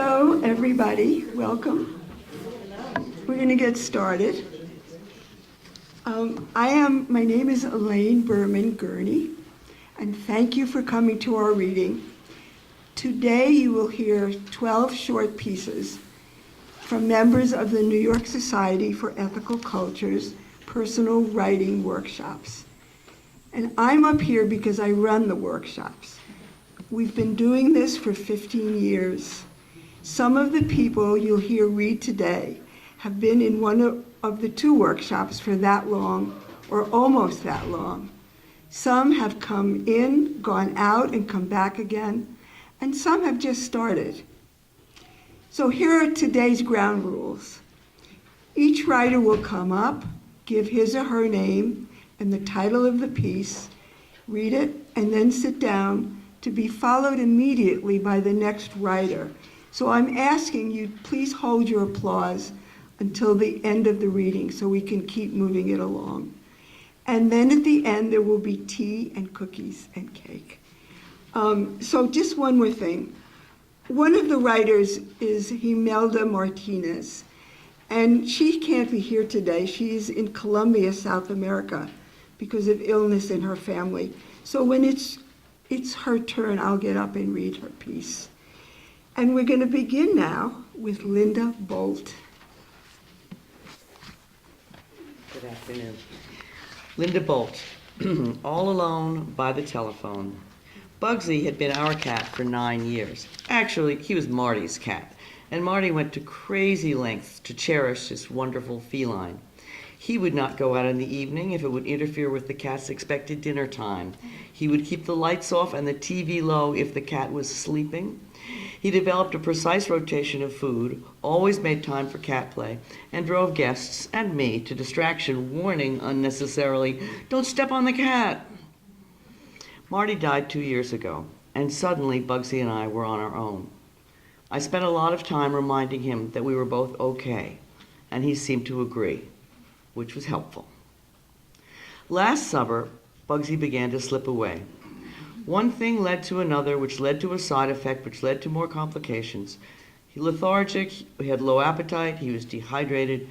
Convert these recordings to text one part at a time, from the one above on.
Hello, everybody. Welcome. We're going to get started. My name is Elaine Berman Gurney, and thank you for coming to our reading. Today you will hear 12 short pieces from members of the New York Society for Ethical Culture's personal writing workshops. And I'm up here because I run the workshops. We've been doing this for 15 years. Some of the people you'll hear read today have been in one of the two workshops for that long, or almost that long. Some have come in, gone out, and come back again, and some have just started. So here are today's ground rules. Each writer will come up, give his or her name and the title of the piece, read it, and then sit down, to be followed immediately by the next writer. So I'm asking you, please hold your applause until the end of the reading so we can keep moving it along. And then at the end, there will be tea and cookies and cake. So just one more thing. One of the writers is Imelda Martinez, and she can't be here today. She's in Colombia, South America, because of illness in her family. So when it's her turn, I'll get up and read her piece. And we're going to begin now with Linda Bolt. Good afternoon. Linda Bolt, all alone by the telephone. Bugsy had been our cat for 9 years. Actually, he was Marty's cat, and Marty went to crazy lengths to cherish this wonderful feline. He would not go out in the evening if it would interfere with the cat's expected dinner time. He would keep the lights off and the TV low if the cat was sleeping. He developed a precise rotation of food, always made time for cat play, and drove guests and me to distraction, warning unnecessarily, "Don't step on the cat." Marty died 2 years ago, and suddenly Bugsy and I were on our own. I spent a lot of time reminding him that we were both okay, and he seemed to agree, which was helpful. Last summer, Bugsy began to slip away. One thing led to another, which led to a side effect, which led to more complications. He was lethargic, he had low appetite, he was dehydrated.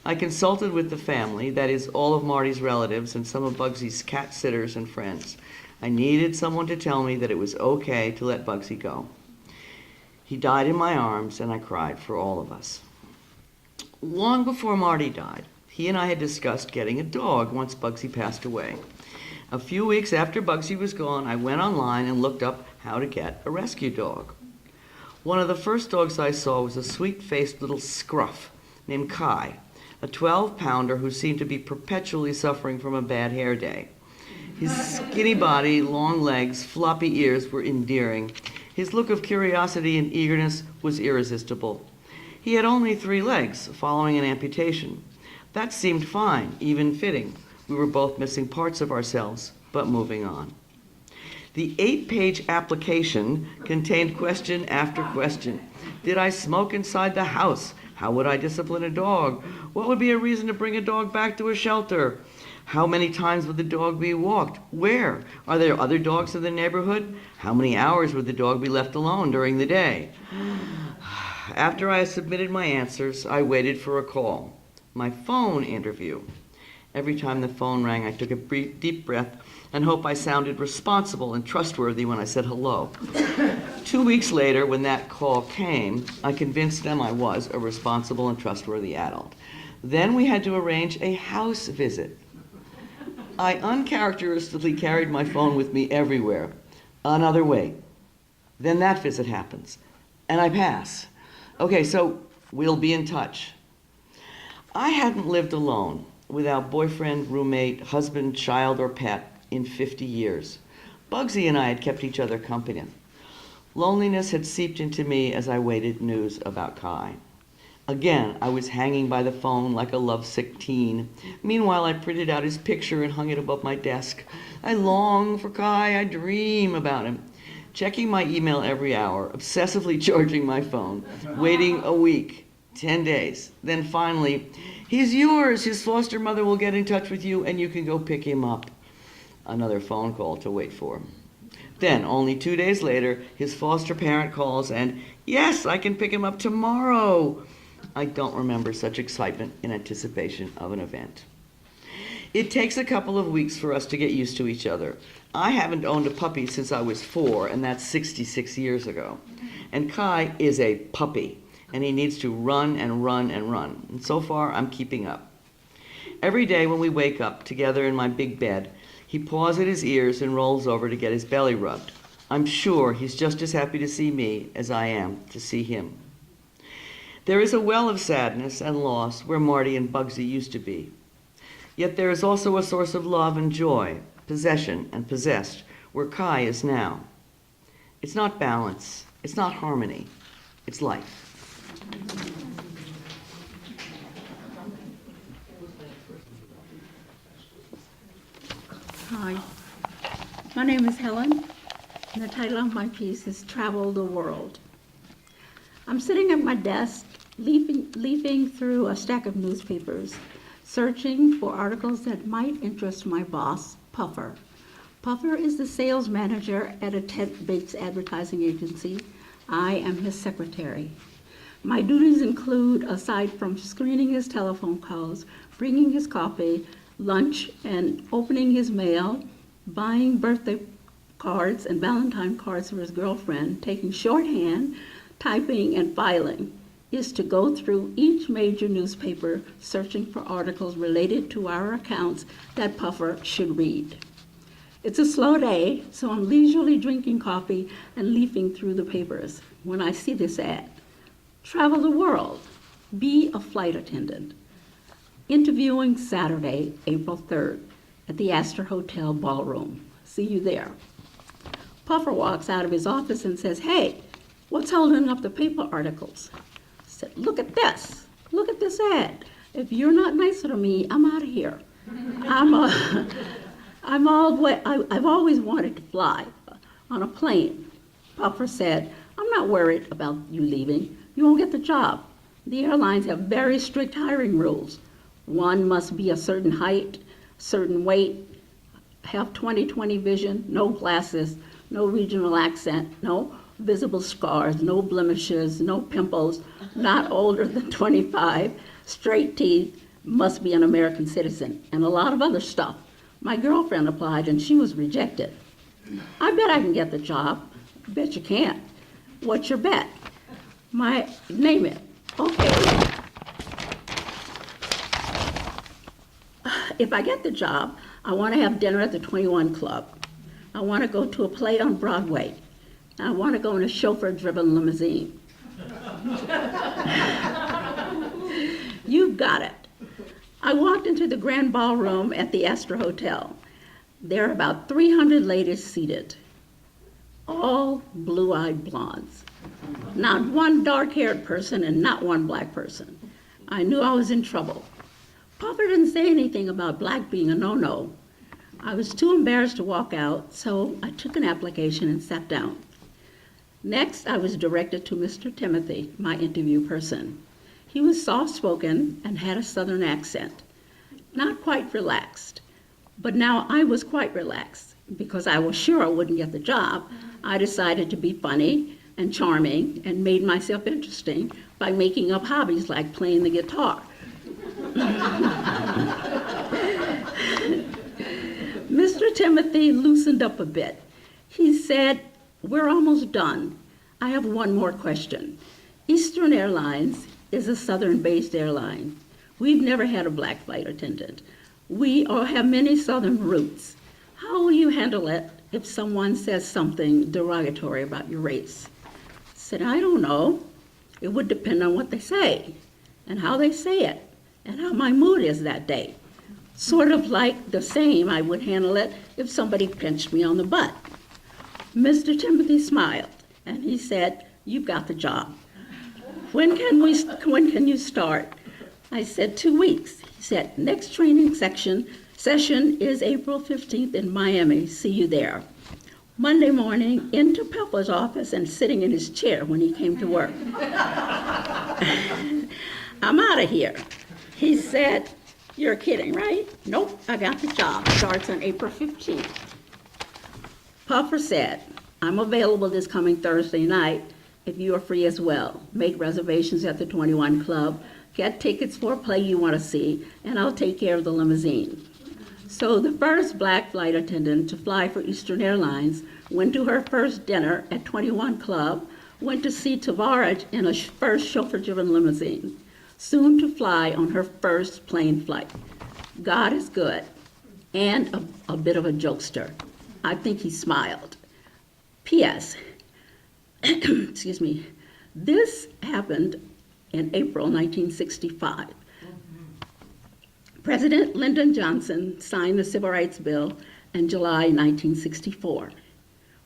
I consulted with the family, that is, all of Marty's relatives and some of Bugsy's cat sitters and friends. I needed someone to tell me that it was okay to let Bugsy go. He died in my arms, and I cried for all of us. Long before Marty died, he and I had discussed getting a dog once Bugsy passed away. A few weeks after Bugsy was gone, I went online and looked up how to get a rescue dog. One of the first dogs I saw was a sweet-faced little scruff named Kai, a 12-pounder who seemed to be perpetually suffering from a bad hair day. His skinny body, long legs, floppy ears were endearing. His look of curiosity and eagerness was irresistible. He had only 3 legs, following an amputation. That seemed fine, even fitting. We were both missing parts of ourselves, but moving on. The 8-page application contained question after question. Did I smoke inside the house? How would I discipline a dog? What would be a reason to bring a dog back to a shelter? How many times would the dog be walked? Where? Are there other dogs in the neighborhood? How many hours would the dog be left alone during the day? After I submitted my answers, I waited for a call. My phone interview. Every time the phone rang, I took a deep breath and hoped I sounded responsible and trustworthy when I said hello. 2 weeks later, when that call came, I convinced them I was a responsible and trustworthy adult. Then we had to arrange a house visit. I uncharacteristically carried my phone with me everywhere. Another wait. Then that visit happens, and I pass. Okay, so we'll be in touch. I hadn't lived alone, without boyfriend, roommate, husband, child, or pet in 50 years. Bugsy and I had kept each other company. Loneliness had seeped into me as I waited news about Kai. Again, I was hanging by the phone like a lovesick teen. Meanwhile, I printed out his picture and hung it above my desk. I long for Kai, I dream about him. Checking my email every hour, obsessively charging my phone, waiting a week, 10 days. Then finally, he's yours. His foster mother will get in touch with you and you can go pick him up. Another phone call to wait for. Then, only 2 days later, his foster parent calls and, yes, I can pick him up tomorrow. I don't remember such excitement in anticipation of an event. It takes a couple of weeks for us to get used to each other. I haven't owned a puppy since I was 4, and that's 66 years ago. And Kai is a puppy, and he needs to run and run and run. And so far, I'm keeping up. Every day when we wake up together in my big bed, he paws at his ears and rolls over to get his belly rubbed. I'm sure he's just as happy to see me as I am to see him. There is a well of sadness and loss where Marty and Bugsy used to be. Yet there is also a source of love and joy, possession and possessed, where Kai is now. It's not balance, it's not harmony, it's life. Hi, my name is Helen, and the title of my piece is Travel the World. I'm sitting at my desk, leafing through a stack of newspapers, searching for articles that might interest my boss, Puffer. Puffer is the sales manager at a Ted Bates advertising agency. I am his secretary. My duties include, aside from screening his telephone calls, bringing his coffee, lunch, and opening his mail, buying birthday cards and Valentine cards for his girlfriend, taking shorthand, typing, and filing, is to go through each major newspaper searching for articles related to our accounts that Puffer should read. It's a slow day, so I'm leisurely drinking coffee and leafing through the papers when I see this ad. Travel the world. Be a flight attendant. Interviewing Saturday, April 3rd, at the Astor Hotel Ballroom. See you there. Puffer walks out of his office and says, "Hey, what's holding up the paper articles?" I said, "Look at this. Look at this ad. If you're not nicer to me, I'm out of here. I've always wanted to fly on a plane." Puffer said, "I'm not worried about you leaving. You won't get the job. The airlines have very strict hiring rules. One must be a certain height, certain weight, have 20/20 vision, no glasses, no regional accent, no visible scars, no blemishes, no pimples, not older than 25, straight teeth, must be an American citizen," and a lot of other stuff. My girlfriend applied and she was rejected. I bet I can get the job. I bet you can't. What's your bet? Name it. Okay. If I get the job, I want to have dinner at the 21 Club. I want to go to a play on Broadway. I want to go in a chauffeur-driven limousine. You've got it. I walked into the grand ballroom at the Astor Hotel. There are about 300 ladies seated, all blue-eyed blondes. Not one dark-haired person and not one black person. I knew I was in trouble. Puffer didn't say anything about black being a no-no. I was too embarrassed to walk out, so I took an application and sat down. Next, I was directed to Mr. Timothy, my interview person. He was soft-spoken and had a southern accent. Not quite relaxed, but now I was quite relaxed. Because I was sure I wouldn't get the job, I decided to be funny and charming and made myself interesting by making up hobbies like playing the guitar. Mr. Timothy loosened up a bit. He said, "We're almost done. I have one more question. Eastern Airlines is a southern-based airline. We've never had a black flight attendant. We all have many southern roots. How will you handle it if someone says something derogatory about your race?" I said, "I don't know. It would depend on what they say and how they say it and how my mood is that day. Sort of like the same I would handle it if somebody pinched me on the butt." Mr. Timothy smiled and he said, "You've got the job. When can you start?" I said, 2 weeks. He said, "Next training session is April 15th in Miami. See you there." Monday morning, into Puffer's office and sitting in his chair when he came to work. "I'm out of here." He said, "You're kidding, right?" "Nope, I got the job. Starts on April 15th. Puffer said, I'm available this coming Thursday night if you are free as well. Make reservations at the 21 Club, get tickets for a play you want to see, and I'll take care of the limousine. So the first black flight attendant to fly for Eastern Airlines went to her first dinner at 21 Club, went to see Tavares in a first chauffeur-driven limousine, soon to fly on her first plane flight. God is good, and a bit of a jokester. I think he smiled. P.S. Excuse me. This happened in April 1965. President Lyndon Johnson signed the Civil Rights Bill in July 1964.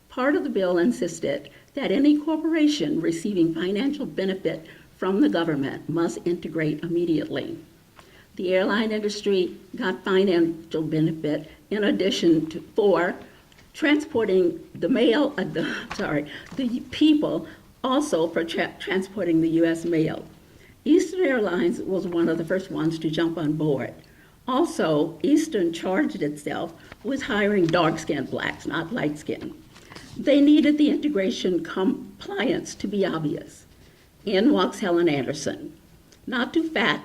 Part of the bill insisted that any corporation receiving financial benefit from the government must integrate immediately. The airline industry got financial benefit in addition to for transporting the mail, the people also for transporting the U.S. mail. Eastern Airlines was one of the first ones to jump on board. Also, Eastern charged itself with hiring dark-skinned blacks, not light-skinned. They needed the integration compliance to be obvious. In walks Helen Anderson. Not too fat,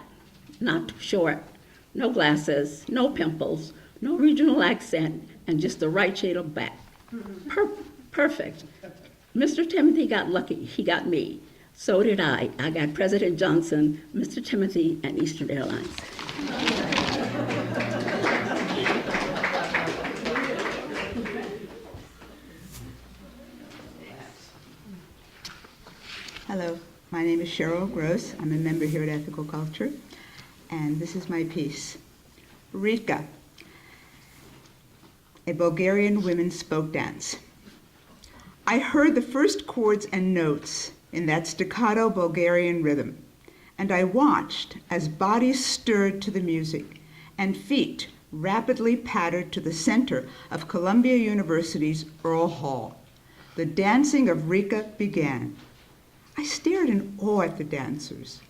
not too short, no glasses, no pimples, no regional accent, and just the right shade of black. Perfect. Mr. Timothy got lucky. He got me. So did I. I got President Johnson, Mr. Timothy, and Eastern Airlines. Hello, my name is Cheryl Gross. I'm a member here at Ethical Culture, and this is my piece. Rika, a Bulgarian women's folk dance. I heard the first chords and notes in that staccato Bulgarian rhythm, and I watched as bodies stirred to the music and feet rapidly pattered to the center of Columbia University's Earl Hall. The dancing of Rika began. I stared in awe at the dancers.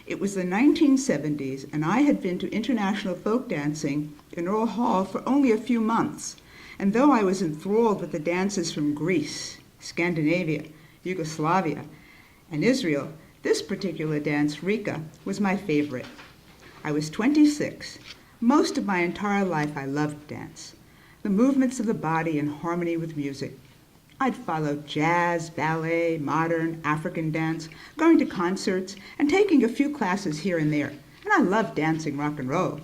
It was the 1970s, and I had been to international folk dancing in Earl Hall for only a few months. And though I was enthralled with the dances from Greece, Scandinavia, Yugoslavia, and Israel, this particular dance, Rika, was my favorite. I was 26. Most of my entire life I loved dance, the movements of the body in harmony with music. I'd followed jazz, ballet, modern, African dance, going to concerts, and taking a few classes here and there. And I loved dancing rock and roll.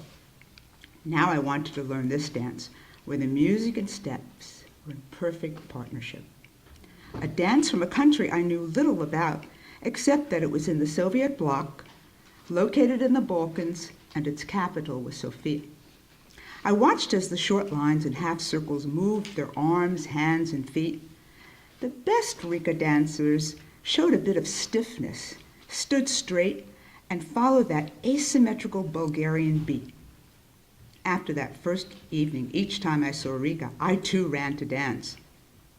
Now I wanted to learn this dance, where the music and steps were in perfect partnership. A dance from a country I knew little about, except that it was in the Soviet bloc, located in the Balkans, and its capital was Sofia. I watched as the short lines and half circles moved their arms, hands, and feet. The best Rika dancers showed a bit of stiffness, stood straight, and followed that asymmetrical Bulgarian beat. After that first evening, each time I saw Rika, I too ran to dance.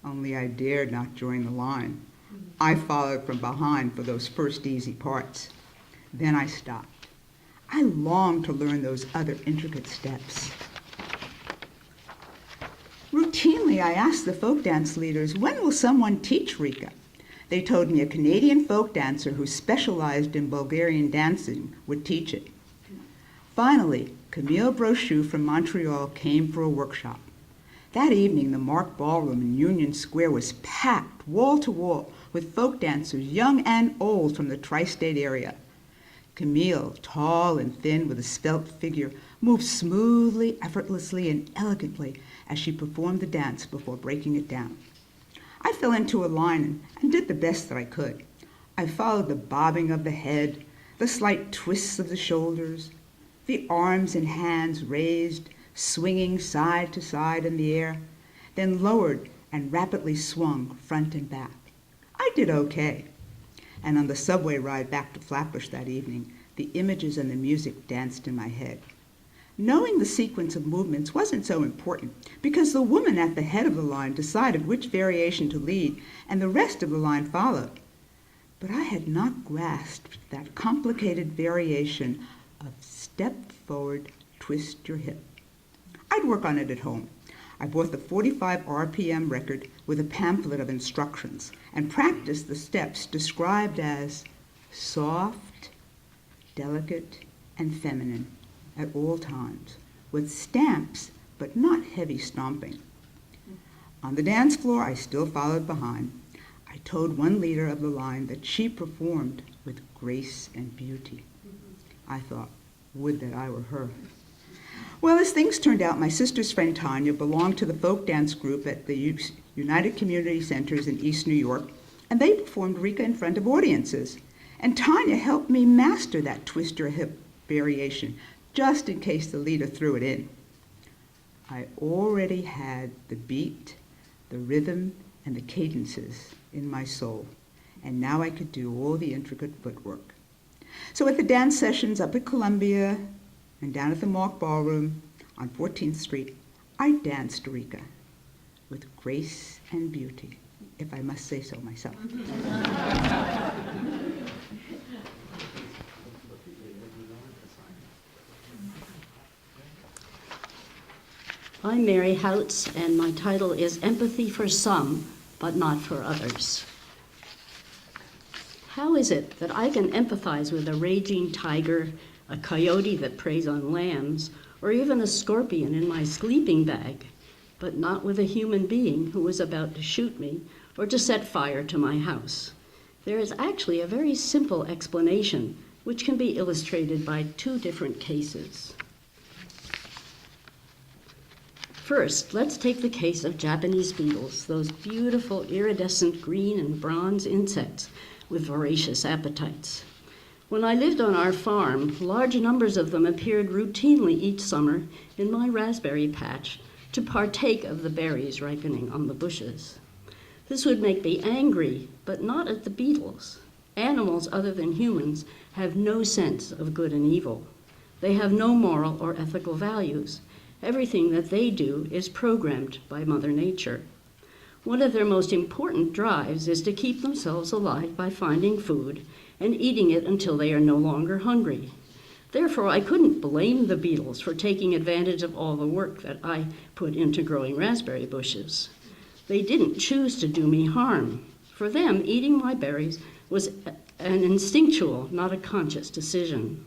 Only I dared not join the line. I followed from behind for those first easy parts. Then I stopped. I longed to learn those other intricate steps. Routinely, I asked the folk dance leaders, when will someone teach Rika? They told me a Canadian folk dancer who specialized in Bulgarian dancing would teach it. Finally, Camille Brochu from Montreal came for a workshop. That evening, the Mark Ballroom in Union Square was packed wall to wall with folk dancers, young and old, from the tri-state area. Camille, tall and thin with a svelte figure, moved smoothly, effortlessly, and elegantly as she performed the dance before breaking it down. I fell into a line and did the best that I could. I followed the bobbing of the head, the slight twists of the shoulders, the arms and hands raised, swinging side to side in the air, then lowered and rapidly swung front and back. I did okay. And on the subway ride back to Flatbush that evening, the images and the music danced in my head. Knowing the sequence of movements wasn't so important because the woman at the head of the line decided which variation to lead and the rest of the line followed. But I had not grasped that complicated variation of step forward, twist your hip. I'd work on it at home. I bought the 45 RPM record with a pamphlet of instructions and practiced the steps described as soft, delicate, and feminine at all times, with stamps but not heavy stomping. On the dance floor, I still followed behind. I told one leader of the line that she performed with grace and beauty. I thought, would that I were her. Well, as things turned out, my sister's friend Tanya belonged to the folk dance group at the United Community Centers in East New York, and they performed Rika in front of audiences. And Tanya helped me master that twist your hip variation, just in case the leader threw it in. I already had the beat, the rhythm, and the cadences in my soul, and now I could do all the intricate footwork. So at the dance sessions up at Columbia and down at the Mark Ballroom on 14th Street, I danced Rika with grace and beauty, if I must say so myself. I'm Mary Houts, and my title is Empathy for Some, but Not for Others. How is it that I can empathize with a raging tiger, a coyote that preys on lambs, or even a scorpion in my sleeping bag, but not with a human being who was about to shoot me or to set fire to my house? There is actually a very simple explanation, which can be illustrated by two different cases. First, let's take the case of Japanese beetles, those beautiful iridescent green and bronze insects with voracious appetites. When I lived on our farm, large numbers of them appeared routinely each summer in my raspberry patch to partake of the berries ripening on the bushes. This would make me angry, but not at the beetles. Animals other than humans have no sense of good and evil. They have no moral or ethical values. Everything that they do is programmed by Mother Nature. One of their most important drives is to keep themselves alive by finding food and eating it until they are no longer hungry. Therefore, I couldn't blame the beetles for taking advantage of all the work that I put into growing raspberry bushes. They didn't choose to do me harm. For them, eating my berries was an instinctual, not a conscious decision.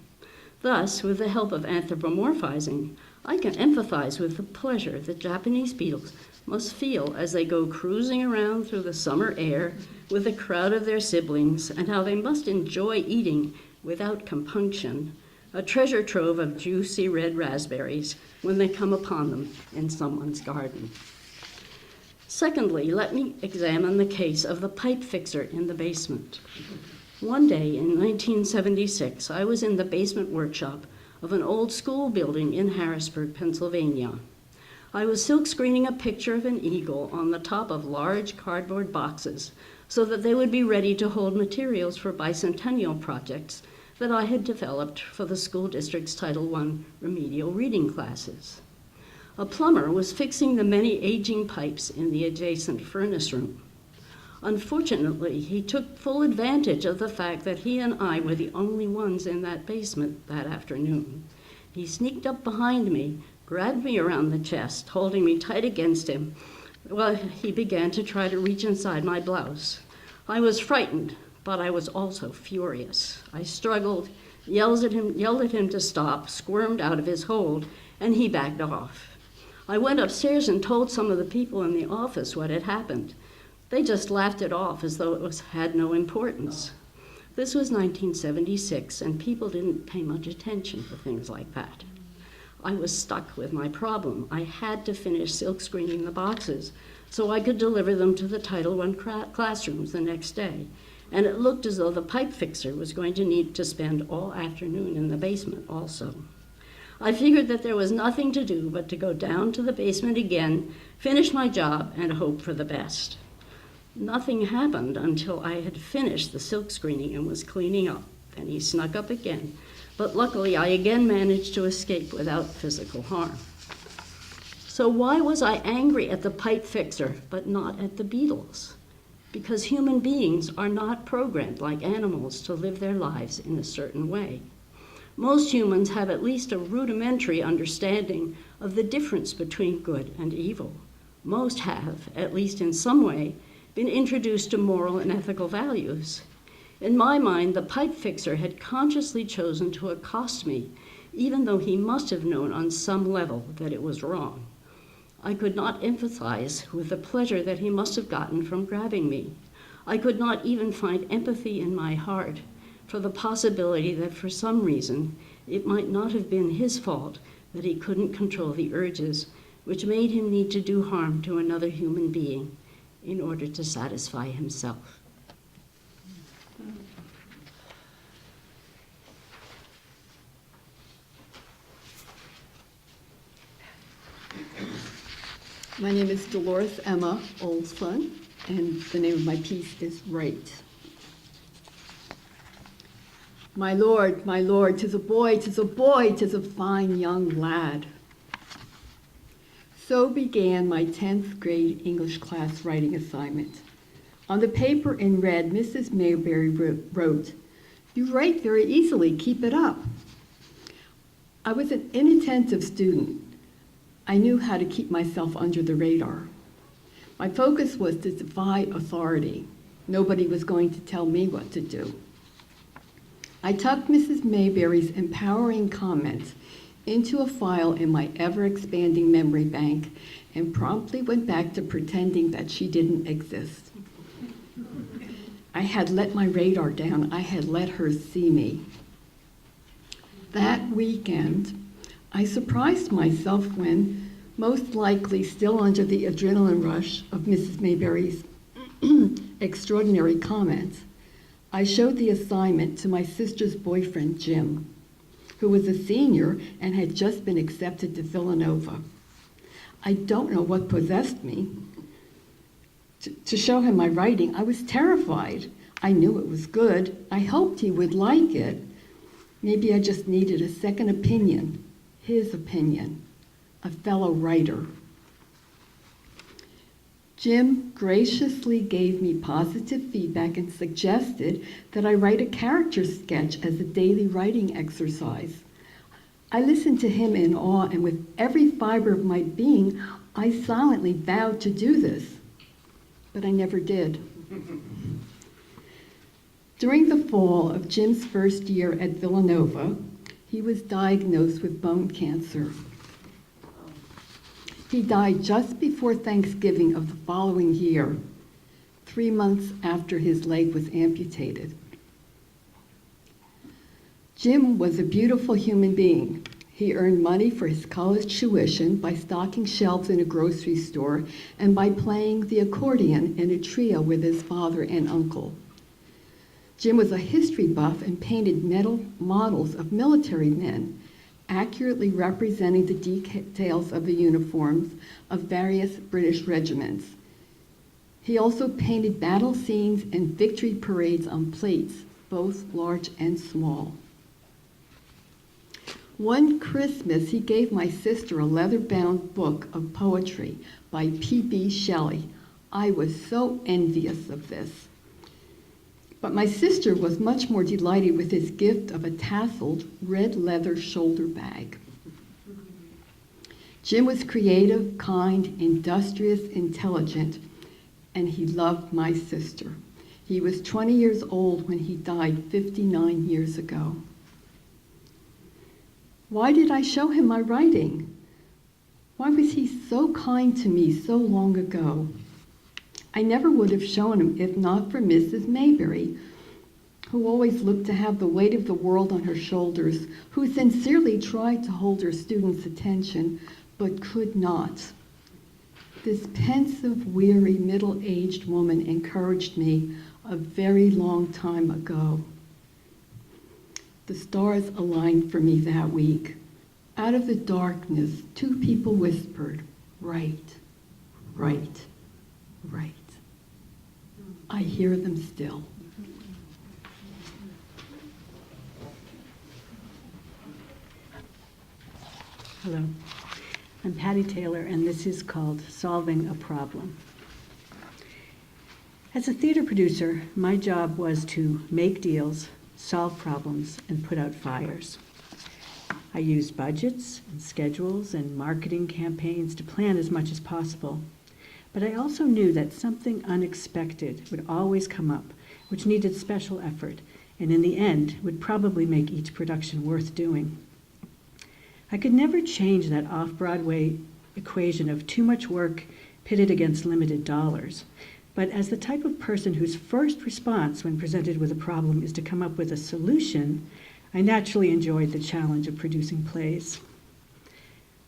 Thus, with the help of anthropomorphizing, I can empathize with the pleasure that Japanese beetles must feel as they go cruising around through the summer air with a crowd of their siblings, and how they must enjoy eating, without compunction, a treasure trove of juicy red raspberries when they come upon them in someone's garden. Secondly, let me examine the case of the pipe fixer in the basement. One day in 1976, I was in the basement workshop of an old school building in Harrisburg, Pennsylvania. I was silk screening a picture of an eagle on the top of large cardboard boxes so that they would be ready to hold materials for bicentennial projects that I had developed for the school district's Title I remedial reading classes. A plumber was fixing the many aging pipes in the adjacent furnace room. Unfortunately, he took full advantage of the fact that he and I were the only ones in that basement that afternoon. He sneaked up behind me, grabbed me around the chest, holding me tight against him, while he began to try to reach inside my blouse. I was frightened, but I was also furious. I struggled, yelled at him to stop, squirmed out of his hold, and he backed off. I went upstairs and told some of the people in the office what had happened. They just laughed it off as though it had no importance. This was 1976, and people didn't pay much attention to things like that. I was stuck with my problem. I had to finish silk screening the boxes so I could deliver them to the Title I classrooms the next day. And it looked as though the pipe fixer was going to need to spend all afternoon in the basement also. I figured that there was nothing to do but to go down to the basement again, finish my job, and hope for the best. Nothing happened until I had finished the silk screening and was cleaning up. Then he snuck up again, but luckily I again managed to escape without physical harm. So why was I angry at the pipe fixer, but not at the beetles? Because human beings are not programmed like animals to live their lives in a certain way. Most humans have at least a rudimentary understanding of the difference between good and evil. Most have, at least in some way, been introduced to moral and ethical values. In my mind, the pipe fixer had consciously chosen to accost me, even though he must have known on some level that it was wrong. I could not empathize with the pleasure that he must have gotten from grabbing me. I could not even find empathy in my heart for the possibility that for some reason it might not have been his fault that he couldn't control the urges which made him need to do harm to another human being in order to satisfy himself. My name is Dolores Emma Olson, and the name of my piece is Right. My lord, 'tis a boy, 'tis a boy, 'tis a fine young lad. So began my 10th grade English class writing assignment. On the paper in red, Mrs. Mayberry wrote, "You write very easily, keep it up." I was an inattentive student. I knew how to keep myself under the radar. My focus was to defy authority. Nobody was going to tell me what to do. I tucked Mrs. Mayberry's empowering comments into a file in my ever-expanding memory bank and promptly went back to pretending that she didn't exist. I had let my radar down. I had let her see me. That weekend, I surprised myself when, most likely still under the adrenaline rush of Mrs. Mayberry's extraordinary comments, I showed the assignment to my sister's boyfriend, Jim, who was a senior and had just been accepted to Villanova. I don't know what possessed me to show him my writing. I was terrified. I knew it was good. I hoped he would like it. Maybe I just needed a second opinion, his opinion, a fellow writer. Jim graciously gave me positive feedback and suggested that I write a character sketch as a daily writing exercise. I listened to him in awe, and with every fiber of my being, I silently vowed to do this. But I never did. During the fall of Jim's first year at Villanova, he was diagnosed with bone cancer. He died just before Thanksgiving of the following year, 3 months after his leg was amputated. Jim was a beautiful human being. He earned money for his college tuition by stocking shelves in a grocery store and by playing the accordion in a trio with his father and uncle. Jim was a history buff and painted metal models of military men, accurately representing the details of the uniforms of various British regiments. He also painted battle scenes and victory parades on plates, both large and small. One Christmas, he gave my sister a leather-bound book of poetry by P.B. Shelley. I was so envious of this. But my sister was much more delighted with his gift of a tasseled red leather shoulder bag. Jim was creative, kind, industrious, intelligent, and he loved my sister. He was 20 years old when he died 59 years ago. Why did I show him my writing? Why was he so kind to me so long ago? I never would have shown him if not for Mrs. Mayberry, who always looked to have the weight of the world on her shoulders, who sincerely tried to hold her students' attention, but could not. This pensive, weary, middle-aged woman encouraged me a very long time ago. The stars aligned for me that week. Out of the darkness, two people whispered, "Right, right, right." I hear them still. Hello, I'm Patty Taylor, and this is called Solving a Problem. As a theater producer, my job was to make deals, solve problems, and put out fires. I used budgets and schedules and marketing campaigns to plan as much as possible. But I also knew that something unexpected would always come up, which needed special effort, and in the end would probably make each production worth doing. I could never change that off-Broadway equation of too much work pitted against limited dollars. But as the type of person whose first response when presented with a problem is to come up with a solution, I naturally enjoyed the challenge of producing plays.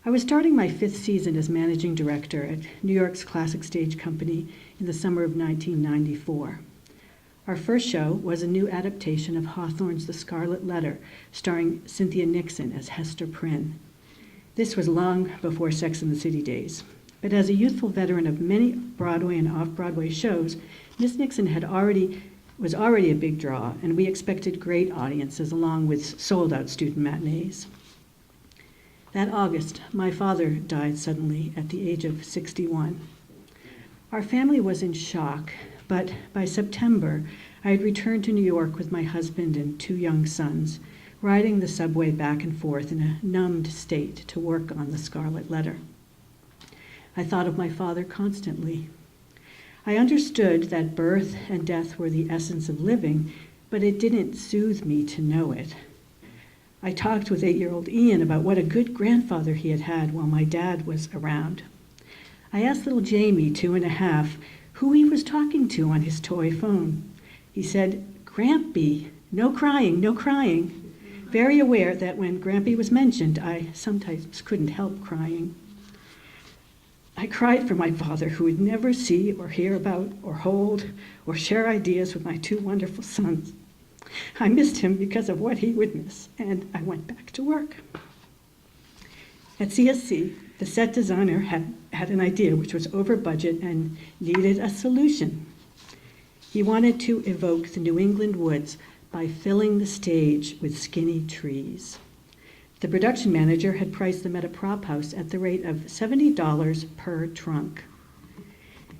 I was starting my 5th season as managing director at New York's Classic Stage Company in the summer of 1994. Our first show was a new adaptation of Hawthorne's The Scarlet Letter, starring Cynthia Nixon as Hester Prynne. This was long before Sex and the City days, but as a youthful veteran of many Broadway and off-Broadway shows, Miss Nixon was already a big draw, and we expected great audiences along with sold-out student matinees. That August, my father died suddenly at the age of 61. Our family was in shock, but by September, I had returned to New York with my husband and 2 young sons, riding the subway back and forth in a numbed state to work on The Scarlet Letter. I thought of my father constantly. I understood that birth and death were the essence of living, but it didn't soothe me to know it. I talked with 8-year-old Ian about what a good grandfather he had had while my dad was around. I asked little Jamie, 2.5, who he was talking to on his toy phone. He said, "Grampy, no crying, no crying," very aware that when Grampy was mentioned, I sometimes couldn't help crying. I cried for my father, who would never see or hear about or hold or share ideas with my 2 wonderful sons. I missed him because of what he would miss, and I went back to work. At CSC, the set designer had an idea which was over budget and needed a solution. He wanted to evoke the New England woods by filling the stage with skinny trees. The production manager had priced them at a prop house at the rate of $70 per trunk.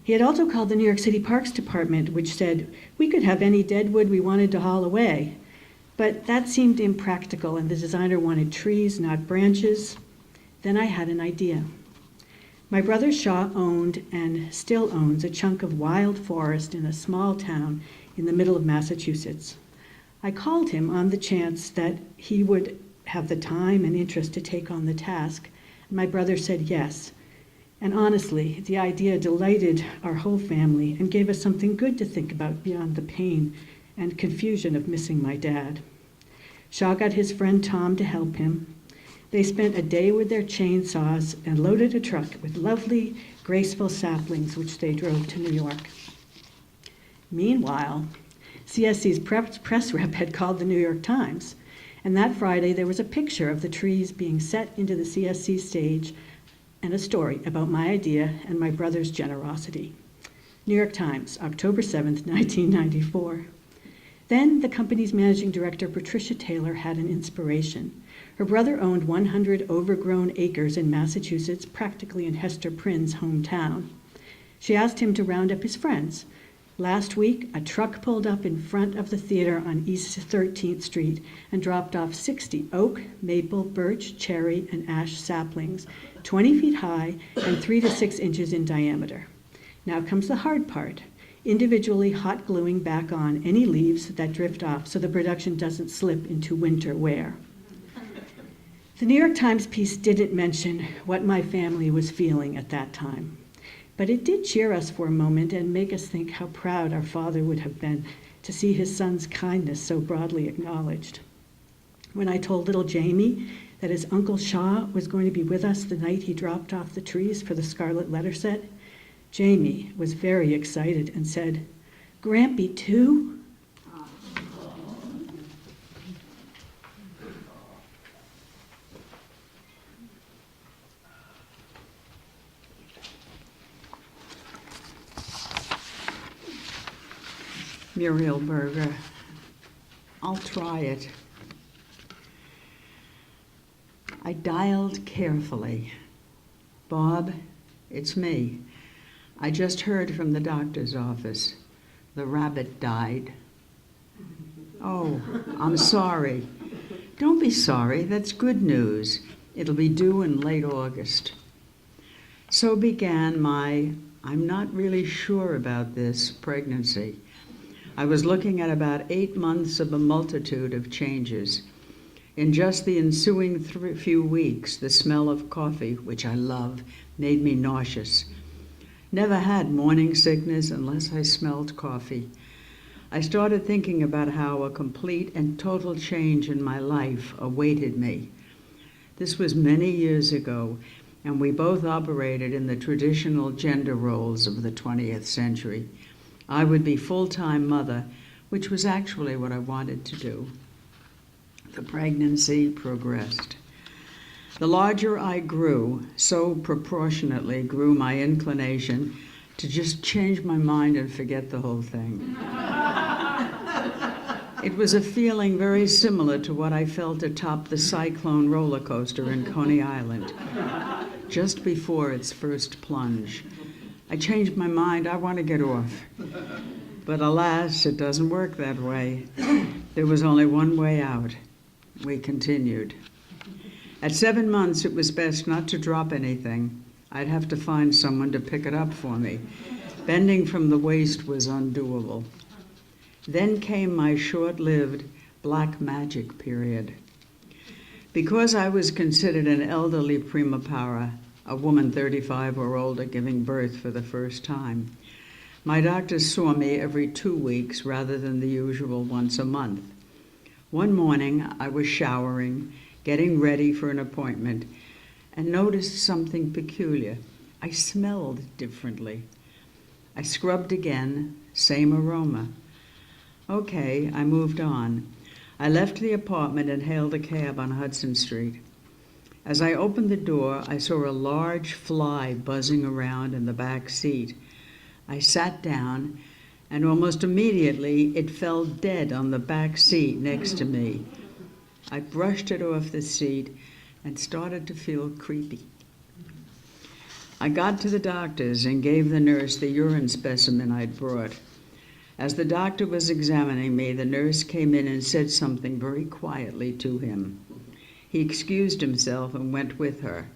He had also called the New York City Parks Department, which said we could have any dead wood we wanted to haul away. But that seemed impractical, and the designer wanted trees, not branches. Then I had an idea. My brother Shaw owned and still owns a chunk of wild forest in a small town in the middle of Massachusetts. I called him on the chance that he would have the time and interest to take on the task, and my brother said yes. And honestly, the idea delighted our whole family and gave us something good to think about beyond the pain and confusion of missing my dad. Shaw got his friend Tom to help him. They spent a day with their chainsaws and loaded a truck with lovely, graceful saplings, which they drove to New York. Meanwhile, CSC's press rep had called the New York Times, and that Friday there was a picture of the trees being set into the CSC stage and a story about my idea and my brother's generosity. New York Times, October 7th, 1994. Then the company's managing director, Patricia Taylor, had an inspiration. Her brother owned 100 overgrown acres in Massachusetts, practically in Hester Prynne's hometown. She asked him to round up his friends. Last week, a truck pulled up in front of the theater on East 13th Street and dropped off 60 oak, maple, birch, cherry, and ash saplings, 20 feet high and 3 to 6 inches in diameter. Now comes the hard part, individually hot gluing back on any leaves that drift off so the production doesn't slip into winter wear. The New York Times piece didn't mention what my family was feeling at that time. But it did cheer us for a moment and make us think how proud our father would have been to see his son's kindness so broadly acknowledged. When I told little Jamie that his Uncle Shaw was going to be with us the night he dropped off the trees for the Scarlet Letter set, Jamie was very excited and said, "Grampy too?" Muriel Berger. I'll try it. I dialed carefully. Bob, it's me. I just heard from the doctor's office. The rabbit died. Oh, I'm sorry. Don't be sorry, that's good news. It'll be due in late August. So began my, I'm not really sure about this, pregnancy. I was looking at about 8 months of a multitude of changes. In just the ensuing few weeks, the smell of coffee, which I love, made me nauseous. Never had morning sickness unless I smelled coffee. I started thinking about how a complete and total change in my life awaited me. This was many years ago, and we both operated in the traditional gender roles of the 20th century. I would be full-time mother, which was actually what I wanted to do. The pregnancy progressed. The larger I grew, so proportionately grew my inclination to just change my mind and forget the whole thing. It was a feeling very similar to what I felt atop the Cyclone roller coaster in Coney Island, just before its first plunge. I changed my mind, I want to get off. But alas, it doesn't work that way. There was only one way out. We continued. At 7 months, it was best not to drop anything. I'd have to find someone to pick it up for me. Bending from the waist was undoable. Then came my short-lived black magic period. Because I was considered an elderly prima para, a woman 35 or older giving birth for the first time, my doctors saw me every 2 weeks rather than the usual once a month. One morning, I was showering, getting ready for an appointment, and noticed something peculiar. I smelled differently. I scrubbed again, same aroma. Okay, I moved on. I left the apartment and hailed a cab on Hudson Street. As I opened the door, I saw a large fly buzzing around in the back seat. I sat down, and almost immediately it fell dead on the back seat next to me. I brushed it off the seat and started to feel creepy. I got to the doctor's and gave the nurse the urine specimen I'd brought. As the doctor was examining me, the nurse came in and said something very quietly to him. He excused himself and went with her.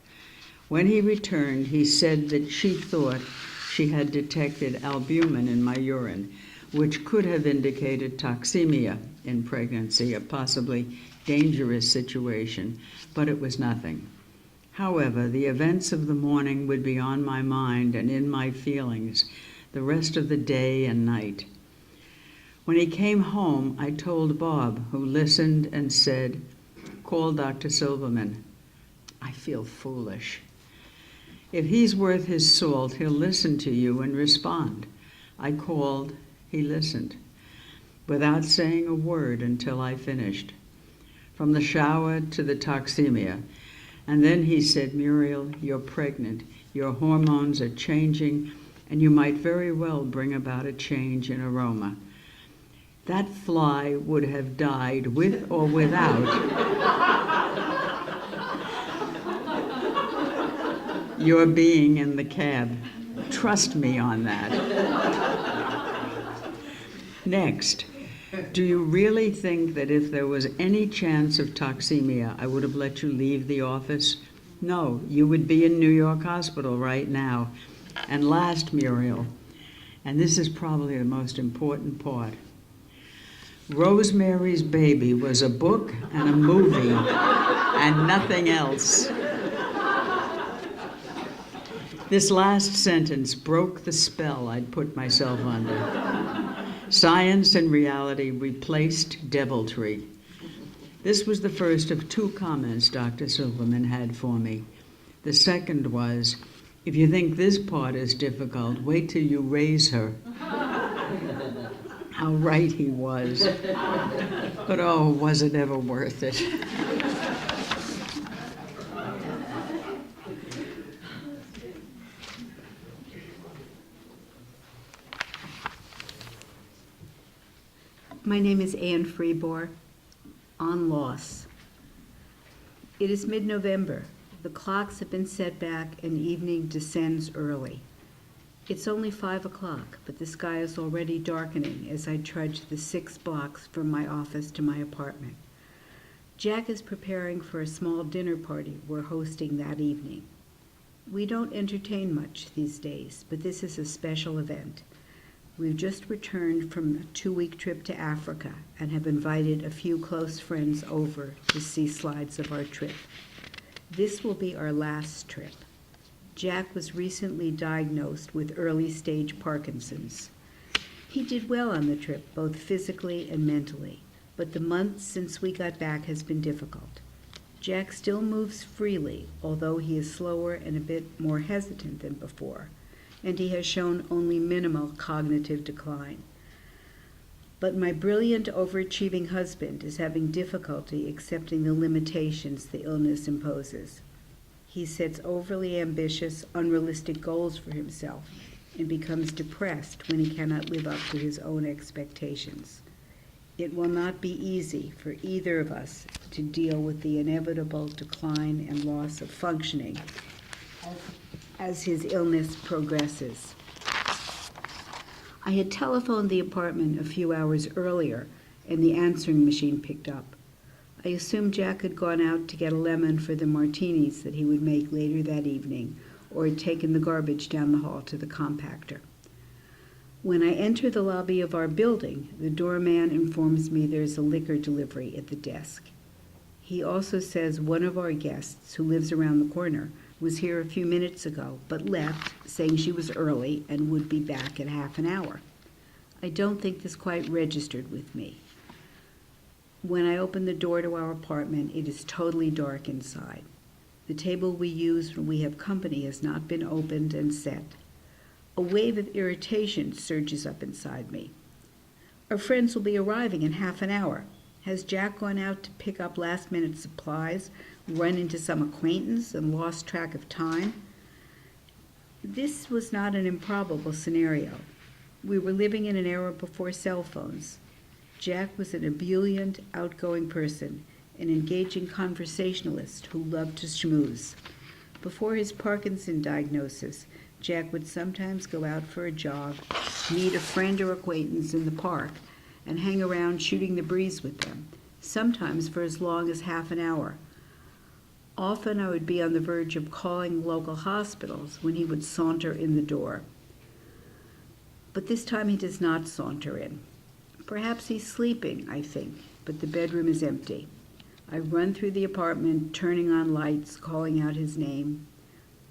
When he returned, he said that she thought she had detected albumin in my urine, which could have indicated toxemia in pregnancy, a possibly dangerous situation, but it was nothing. However, the events of the morning would be on my mind and in my feelings the rest of the day and night. When he came home, I told Bob, who listened and said, "Call Dr. Silverman." I feel foolish. If he's worth his salt, he'll listen to you and respond. I called, he listened, without saying a word until I finished. From the shower to the toxemia. And then he said, "Muriel, you're pregnant. Your hormones are changing, and you might very well bring about a change in aroma." That fly would have died with or without your being in the cab. Trust me on that. Next, do you really think that if there was any chance of toxemia, I would have let you leave the office? No, you would be in New York Hospital right now. And last, Muriel, and this is probably the most important part, Rosemary's Baby was a book and a movie and nothing else. This last sentence broke the spell I'd put myself under. Science and reality replaced deviltry. This was the first of 2 comments Dr. Silverman had for me. The second was, "If you think this part is difficult, wait till you raise her." How right he was. But oh, was it ever worth it? My name is Anne Freebor, on loss. It is mid-November. The clocks have been set back and evening descends early. It's only 5 o'clock, but the sky is already darkening as I trudge the 6 blocks from my office to my apartment. Jack is preparing for a small dinner party we're hosting that evening. We don't entertain much these days, but this is a special event. We've just returned from a 2-week trip to Africa and have invited a few close friends over to see slides of our trip. This will be our last trip. Jack was recently diagnosed with early-stage Parkinson's. He did well on the trip, both physically and mentally, but the month since we got back has been difficult. Jack still moves freely, although he is slower and a bit more hesitant than before, and he has shown only minimal cognitive decline. But my brilliant, overachieving husband is having difficulty accepting the limitations the illness imposes. He sets overly ambitious, unrealistic goals for himself and becomes depressed when he cannot live up to his own expectations. It will not be easy for either of us to deal with the inevitable decline and loss of functioning as his illness progresses. I had telephoned the apartment a few hours earlier, and the answering machine picked up. I assumed Jack had gone out to get a lemon for the martinis that he would make later that evening, or had taken the garbage down the hall to the compactor. When I enter the lobby of our building, the doorman informs me there's a liquor delivery at the desk. He also says one of our guests, who lives around the corner, was here a few minutes ago, but left, saying she was early and would be back in half an hour. I don't think this quite registered with me. When I open the door to our apartment, it is totally dark inside. The table we use when we have company has not been opened and set. A wave of irritation surges up inside me. Our friends will be arriving in half an hour. Has Jack gone out to pick up last-minute supplies, run into some acquaintance, and lost track of time? This was not an improbable scenario. We were living in an era before cell phones. Jack was an ebullient, outgoing person, an engaging conversationalist who loved to schmooze. Before his Parkinson diagnosis, Jack would sometimes go out for a jog, meet a friend or acquaintance in the park, and hang around shooting the breeze with them, sometimes for as long as half an hour. Often I would be on the verge of calling local hospitals when he would saunter in the door. But this time he does not saunter in. Perhaps he's sleeping, I think, but the bedroom is empty. I run through the apartment, turning on lights, calling out his name.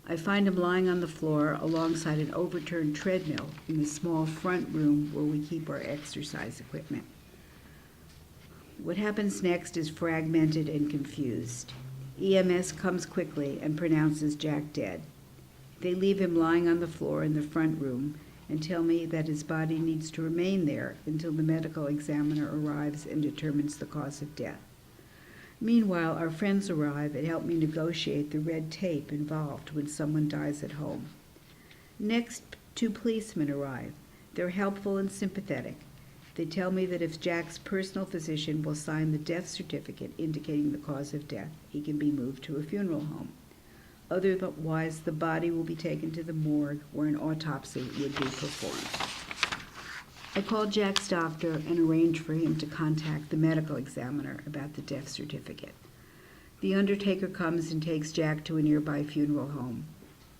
I find him lying on the floor alongside an overturned treadmill in the small front room where we keep our exercise equipment. What happens next is fragmented and confused. EMS comes quickly and pronounces Jack dead. They leave him lying on the floor in the front room and tell me that his body needs to remain there until the medical examiner arrives and determines the cause of death. Meanwhile, our friends arrive and help me negotiate the red tape involved when someone dies at home. Next, 2 policemen arrive. They're helpful and sympathetic. They tell me that if Jack's personal physician will sign the death certificate indicating the cause of death, he can be moved to a funeral home. Otherwise, the body will be taken to the morgue where an autopsy would be performed. I called Jack's doctor and arranged for him to contact the medical examiner about the death certificate. The undertaker comes and takes Jack to a nearby funeral home.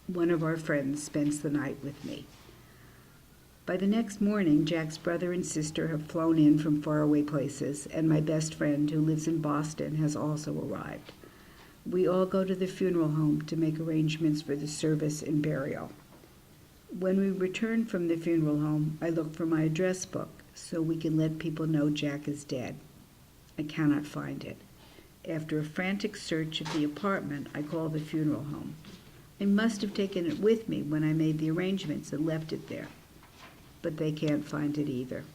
One of our friends spends the night with me. By the next morning, Jack's brother and sister have flown in from faraway places, and my best friend, who lives in Boston, has also arrived. We all go to the funeral home to make arrangements for the service and burial. When we return from the funeral home, I look for my address book so we can let people know Jack is dead. I cannot find it. After a frantic search of the apartment, I call the funeral home. I must have taken it with me when I made the arrangements and left it there, but they can't find it either.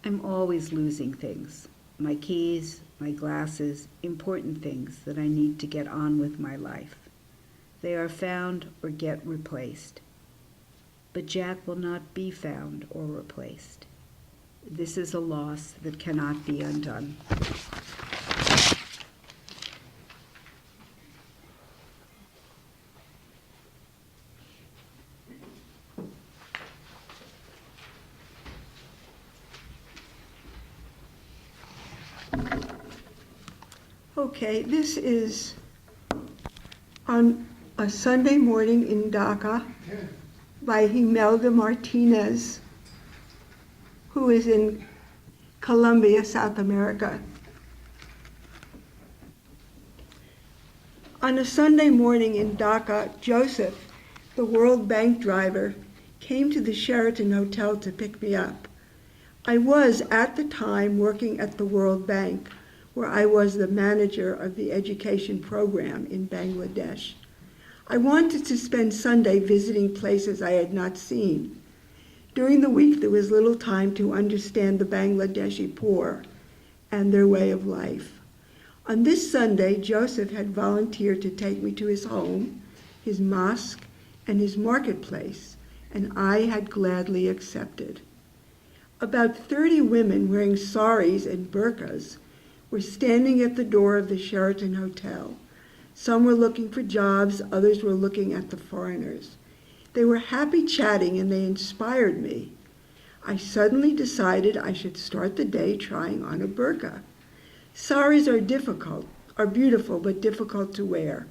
I'm always losing things. My keys, my glasses, important things that I need to get on with my life. They are found or get replaced. But Jack will not be found or replaced. This is a loss that cannot be undone. Okay, this is on a Sunday morning in Dhaka by Imelda Martinez, who is in Colombia, South America. On a Sunday morning in Dhaka, Joseph, the World Bank driver, came to the Sheraton Hotel to pick me up. I was, at the time, working at the World Bank, where I was the manager of the education program in Bangladesh. I wanted to spend Sunday visiting places I had not seen. During the week, there was little time to understand the Bangladeshi poor and their way of life. On this Sunday, Joseph had volunteered to take me to his home, his mosque, and his marketplace, and I had gladly accepted. About 30 women wearing saris and burqas were standing at the door of the Sheraton Hotel. Some were looking for jobs, others were looking at the foreigners. They were happy chatting and they inspired me. I suddenly decided I should start the day trying on a burqa. Saris are beautiful but difficult to wear,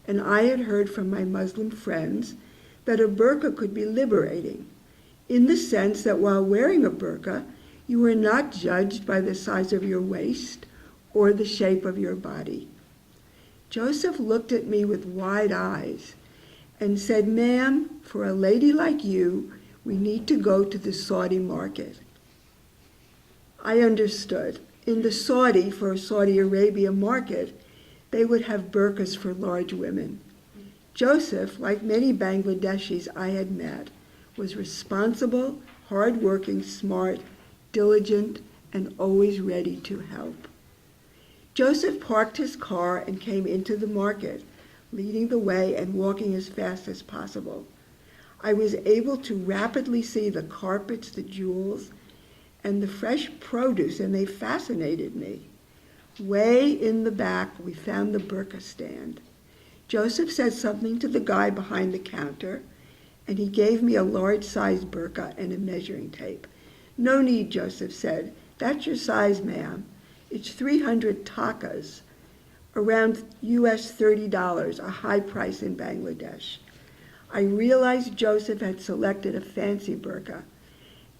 and I had heard from my Muslim friends that a burqa could be liberating, in the sense that while wearing a burqa, you were not judged by the size of your waist or the shape of your body. Joseph looked at me with wide eyes and said, "Ma'am, for a lady like you, we need to go to the Saudi market." I understood. In the Saudi Arabia market, they would have burqas for large women. Joseph, like many Bangladeshis I had met, was responsible, hardworking, smart, diligent, and always ready to help. Joseph parked his car and came into the market, leading the way and walking as fast as possible. I was able to rapidly see the carpets, the jewels, and the fresh produce, and they fascinated me. Way in the back, we found the burqa stand. Joseph said something to the guy behind the counter, and he gave me a large-sized burqa and a measuring tape. "No need," Joseph said. "That's your size, ma'am. It's 300 takas, around US $30, a high price in Bangladesh." I realized Joseph had selected a fancy burqa,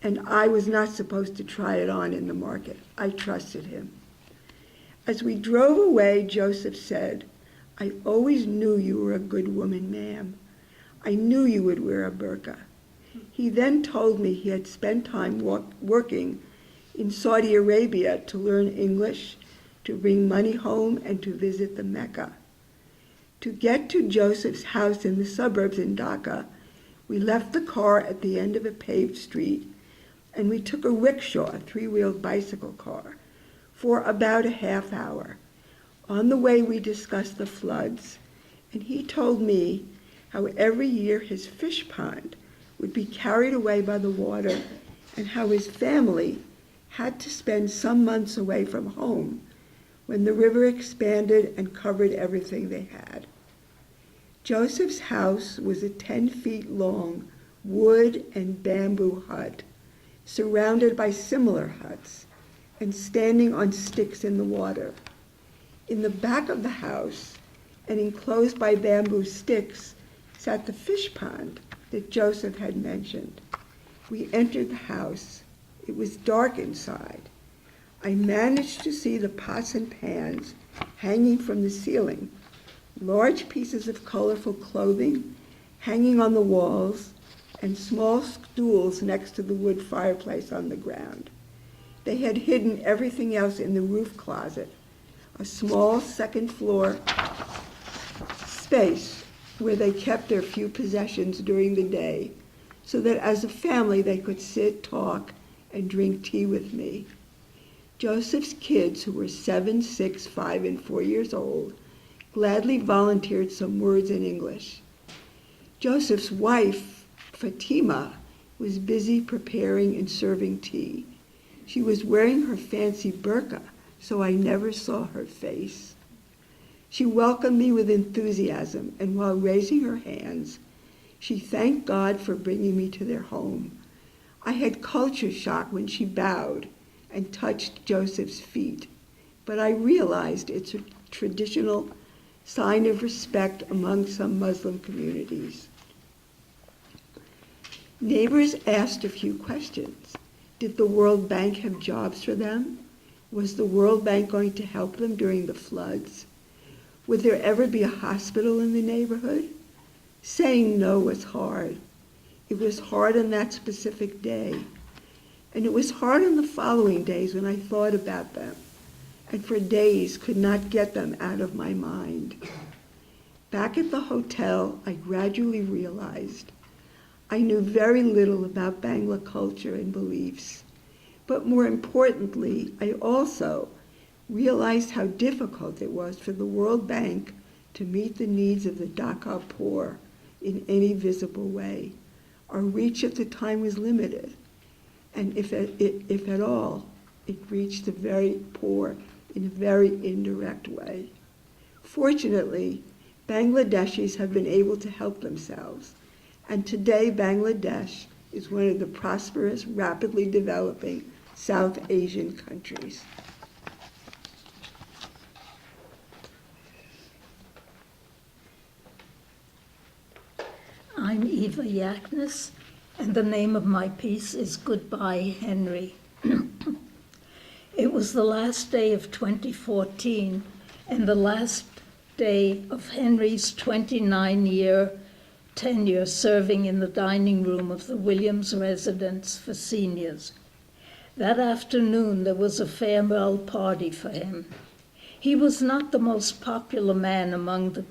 and I was not supposed to try it on in the market. I trusted him. As we drove away, Joseph said, "I always knew you were a good woman, ma'am. I knew you would wear a burqa." He then told me he had spent time working in Saudi Arabia to learn English, to bring money home, and to visit the Mecca. To get to Joseph's house in the suburbs in Dhaka, we left the car at the end of a paved street, and we took a rickshaw, a three-wheeled bicycle car, for about a half hour. On the way, we discussed the floods, and he told me how every year his fish pond would be carried away by the water, and how his family had to spend some months away from home when the river expanded and covered everything they had. Joseph's house was a 10 feet long wood and bamboo hut, surrounded by similar huts, and standing on sticks in the water. In the back of the house, and enclosed by bamboo sticks, sat the fish pond that Joseph had mentioned. We entered the house. It was dark inside. I managed to see the pots and pans hanging from the ceiling, large pieces of colorful clothing hanging on the walls, and small stools next to the wood fireplace on the ground. They had hidden everything else in the roof closet, a small second-floor space where they kept their few possessions during the day, so that as a family they could sit, talk, and drink tea with me. Joseph's kids, who were 7, 6, 5, and 4 years old, gladly volunteered some words in English. Joseph's wife, Fatima, was busy preparing and serving tea. She was wearing her fancy burqa, so I never saw her face. She welcomed me with enthusiasm, and while raising her hands, she thanked God for bringing me to their home. I had culture shock when she bowed and touched Joseph's feet, but I realized it's a traditional sign of respect among some Muslim communities. Neighbors asked a few questions. Did the World Bank have jobs for them? Was the World Bank going to help them during the floods? Would there ever be a hospital in the neighborhood? Saying no was hard. It was hard on that specific day. And it was hard on the following days when I thought about them, and for days could not get them out of my mind. Back at the hotel, I gradually realized I knew very little about Bangla culture and beliefs. But more importantly, I also realized how difficult it was for the World Bank to meet the needs of the Dhaka poor in any visible way. Our reach at the time was limited, and if at all, it reached the very poor in a very indirect way. Fortunately, Bangladeshis have been able to help themselves, and today Bangladesh is one of the prosperous, rapidly developing South Asian countries. I'm Eva Yaknis, and the name of my piece is Goodbye, Henry. It was the last day of 2014 and the last day of Henry's 29-year tenure serving in the dining room of the Williams residence for seniors. That afternoon there was a farewell party for him. He was not the most popular man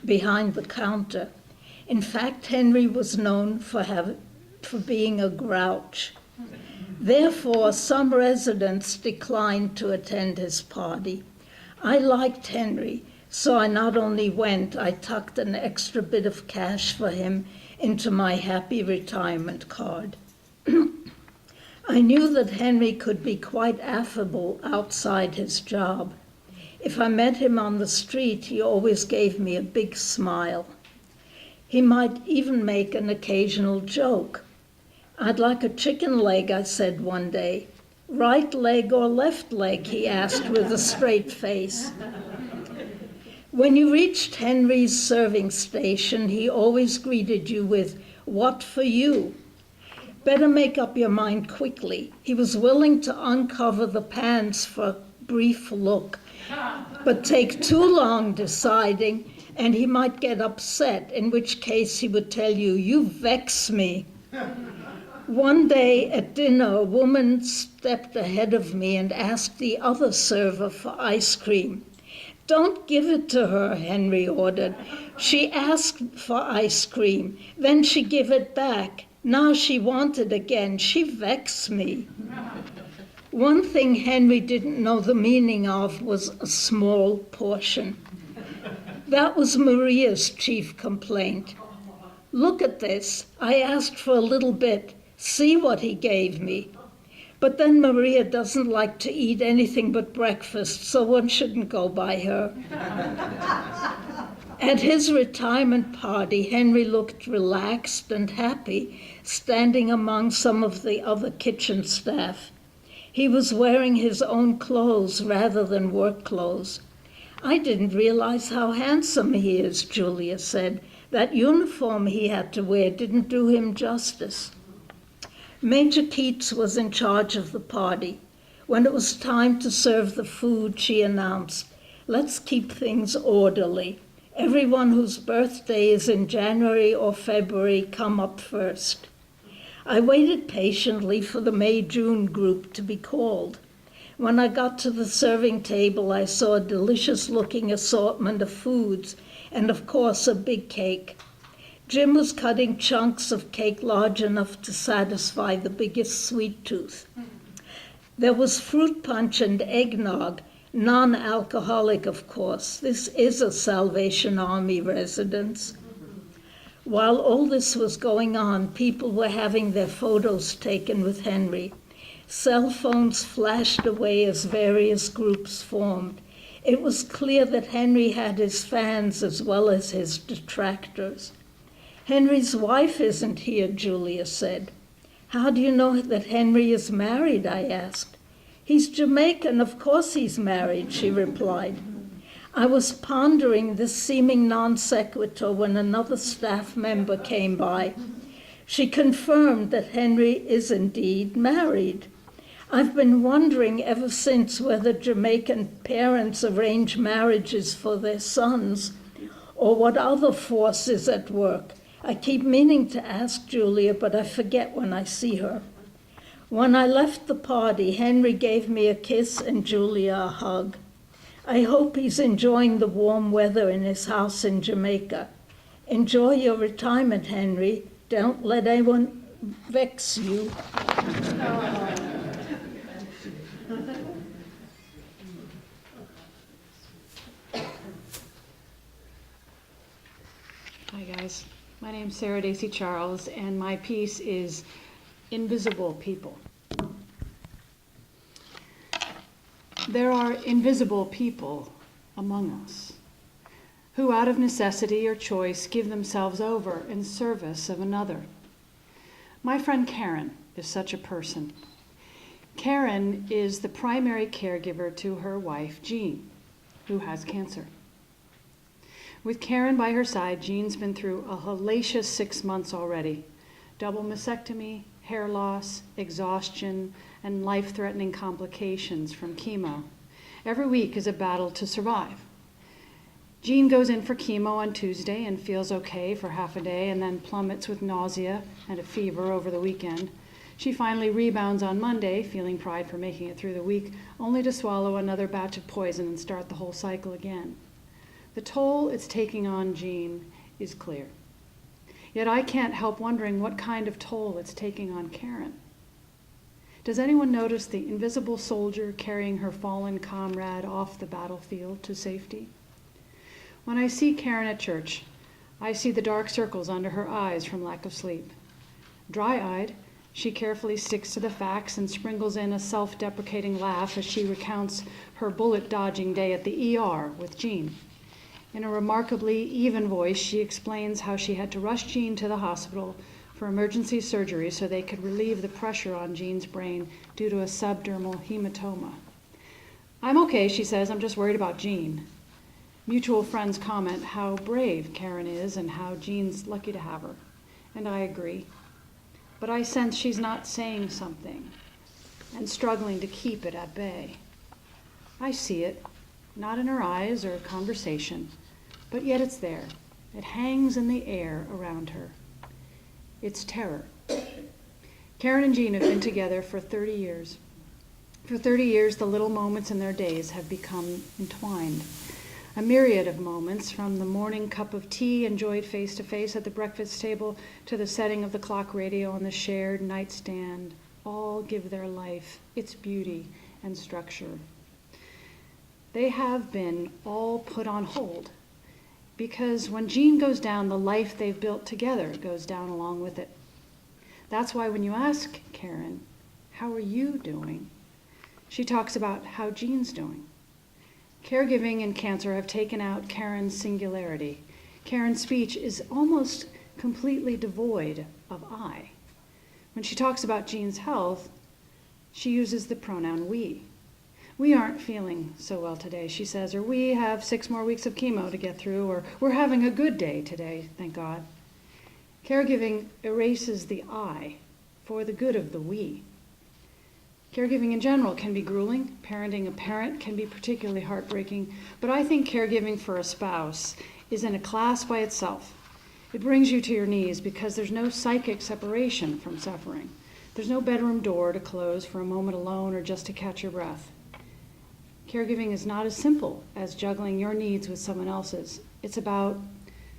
behind the counter. In fact, Henry was known for being a grouch. Therefore, some residents declined to attend his party. I liked Henry, so I not only went, I tucked an extra bit of cash for him into my happy retirement card. I knew that Henry could be quite affable outside his job. If I met him on the street, he always gave me a big smile. He might even make an occasional joke. "I'd like a chicken leg," I said one day. "Right leg or left leg?" he asked with a straight face. When you reached Henry's serving station, he always greeted you with, "What for you?" Better make up your mind quickly. He was willing to uncover the pants for a brief look, but take too long deciding, and he might get upset, in which case he would tell you, "You vex me." One day at dinner, a woman stepped ahead of me and asked the other server for ice cream. "Don't give it to her," Henry ordered. "She asked for ice cream, then she give it back. Now she want it again. She vex me." One thing Henry didn't know the meaning of was a small portion. That was Maria's chief complaint. "Look at this. I asked for a little bit. See what he gave me." But then Maria doesn't like to eat anything but breakfast, so one shouldn't go by her. At his retirement party, Henry looked relaxed and happy, standing among some of the other kitchen staff. He was wearing his own clothes rather than work clothes. "I didn't realize how handsome he is," Julia said. "That uniform he had to wear didn't do him justice." Major Keats was in charge of the party. When it was time to serve the food, she announced, "Let's keep things orderly. Everyone whose birthday is in January or February, come up first." I waited patiently for the May-June group to be called. When I got to the serving table, I saw a delicious-looking assortment of foods and, of course, a big cake. Jim was cutting chunks of cake large enough to satisfy the biggest sweet tooth. There was fruit punch and eggnog, non-alcoholic, of course. This is a Salvation Army residence. While all this was going on, people were having their photos taken with Henry. Cell phones flashed away as various groups formed. It was clear that Henry had his fans as well as his detractors. "Henry's wife isn't here," Julia said. "How do you know that Henry is married?" I asked. "He's Jamaican, of course he's married," she replied. I was pondering this seeming non sequitur when another staff member came by. She confirmed that Henry is indeed married. I've been wondering ever since whether Jamaican parents arrange marriages for their sons or what other force is at work. I keep meaning to ask Julia, but I forget when I see her. When I left the party, Henry gave me a kiss and Julia a hug. I hope he's enjoying the warm weather in his house in Jamaica. Enjoy your retirement, Henry. Don't let anyone vex you. Hi guys, my name's Sarah Dacey Charles, and my piece is Invisible People. There are invisible people among us who, out of necessity or choice, give themselves over in service of another. My friend Karen is such a person. Karen is the primary caregiver to her wife, Jean, who has cancer. With Karen by her side, Jean's been through a hellacious 6 months already. Double mastectomy, hair loss, exhaustion, and life-threatening complications from chemo. Every week is a battle to survive. Jean goes in for chemo on Tuesday and feels okay for half a day and then plummets with nausea and a fever over the weekend. She finally rebounds on Monday, feeling pride for making it through the week, only to swallow another batch of poison and start the whole cycle again. The toll it's taking on Jean is clear. Yet I can't help wondering what kind of toll it's taking on Karen. Does anyone notice the invisible soldier carrying her fallen comrade off the battlefield to safety? When I see Karen at church, I see the dark circles under her eyes from lack of sleep. Dry-eyed, she carefully sticks to the facts and sprinkles in a self-deprecating laugh as she recounts her bullet-dodging day at the ER with Jean. In a remarkably even voice, she explains how she had to rush Jean to the hospital for emergency surgery so they could relieve the pressure on Jean's brain due to a subdermal hematoma. I'm okay, she says, I'm just worried about Jean. Mutual friends comment how brave Karen is and how Jean's lucky to have her. And I agree. But I sense she's not saying something and struggling to keep it at bay. I see it, not in her eyes or conversation, but yet it's there. It hangs in the air around her. It's terror. Karen and Jean have been together for 30 years. For 30 years, the little moments in their days have become entwined. A myriad of moments, from the morning cup of tea enjoyed face-to-face at the breakfast table to the setting of the clock radio on the shared nightstand, all give their life its beauty and structure. They have been all put on hold because when Jean goes down, the life they've built together goes down along with it. That's why when you ask Karen, how are you doing? She talks about how Jean's doing. Caregiving and cancer have taken out Karen's singularity. Karen's speech is almost completely devoid of I. When she talks about Jean's health, she uses the pronoun we. We aren't feeling so well today, she says, or we have 6 more weeks of chemo to get through, or we're having a good day today, thank God. Caregiving erases the I for the good of the we. Caregiving in general can be grueling. Parenting a parent can be particularly heartbreaking, but I think caregiving for a spouse is in a class by itself. It brings you to your knees because there's no psychic separation from suffering. There's no bedroom door to close for a moment alone or just to catch your breath. Caregiving is not as simple as juggling your needs with someone else's. It's about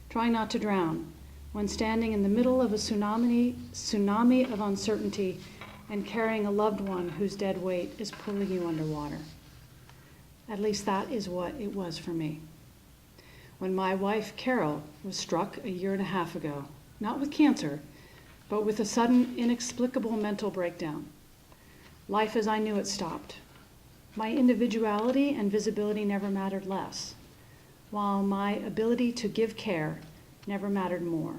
trying not to drown when standing in the middle of a tsunami of uncertainty and carrying a loved one whose dead weight is pulling you underwater. At least that is what it was for me. When my wife, Carol, was struck a 1.5 years ago, not with cancer, but with a sudden, inexplicable mental breakdown, life as I knew it stopped. My individuality and visibility never mattered less, while my ability to give care never mattered more.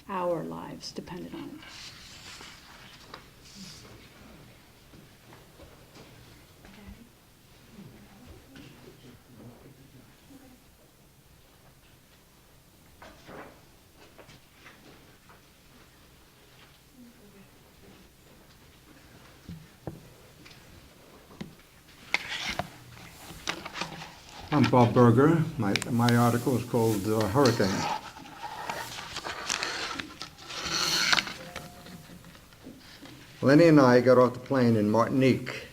Our lives depended on it. I'm Bob Berger. My article is called Hurricane. Lenny and I got off the plane in Martinique.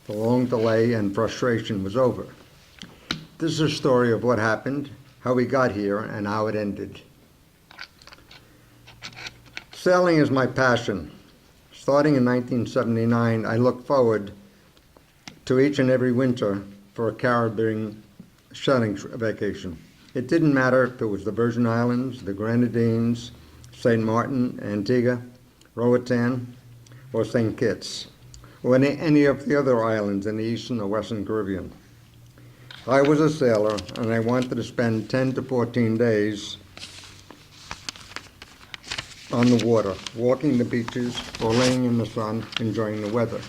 The long delay and frustration was over. This is a story of what happened, how we got here, and how it ended. Sailing is my passion. Starting in 1979, I looked forward to each and every winter for a Caribbean sailing vacation. It didn't matter if it was the Virgin Islands, the Grenadines, St. Martin, Antigua, Roatan, or St. Kitts, or any of the other islands in the Eastern or Western Caribbean. I was a sailor, and I wanted to spend 10 to 14 days on the water, walking the beaches or laying in the sun, enjoying the weather.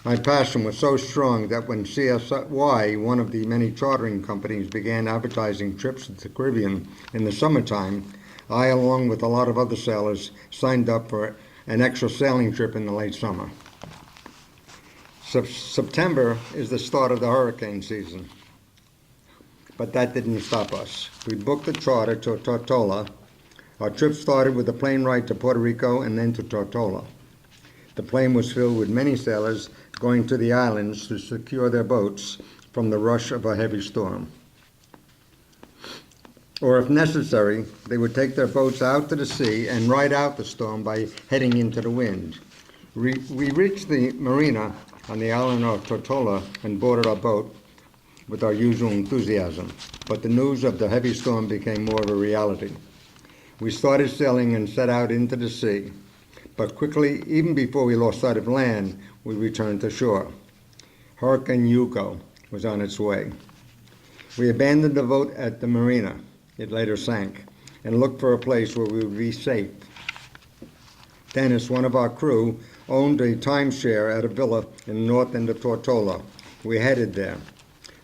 My passion was so strong that when CSY, one of the many chartering companies, began advertising trips to the Caribbean in the summertime, I, along with a lot of other sailors, signed up for an extra sailing trip in the late summer. September is the start of the hurricane season, but that didn't stop us. We booked a charter to Tortola. Our trip started with a plane ride to Puerto Rico and then to Tortola. The plane was filled with many sailors going to the islands to secure their boats from the rush of a heavy storm. Or if necessary, they would take their boats out to the sea and ride out the storm by heading into the wind. We reached the marina on the island of Tortola and boarded our boat with our usual enthusiasm. But the news of the heavy storm became more of a reality. We started sailing and set out into the sea. But quickly, even before we lost sight of land, we returned to shore. Hurricane Hugo was on its way. We abandoned the boat at the marina. It later sank, and looked for a place where we would be safe. Dennis, one of our crew, owned a timeshare at a villa in the north end of Tortola. We headed there.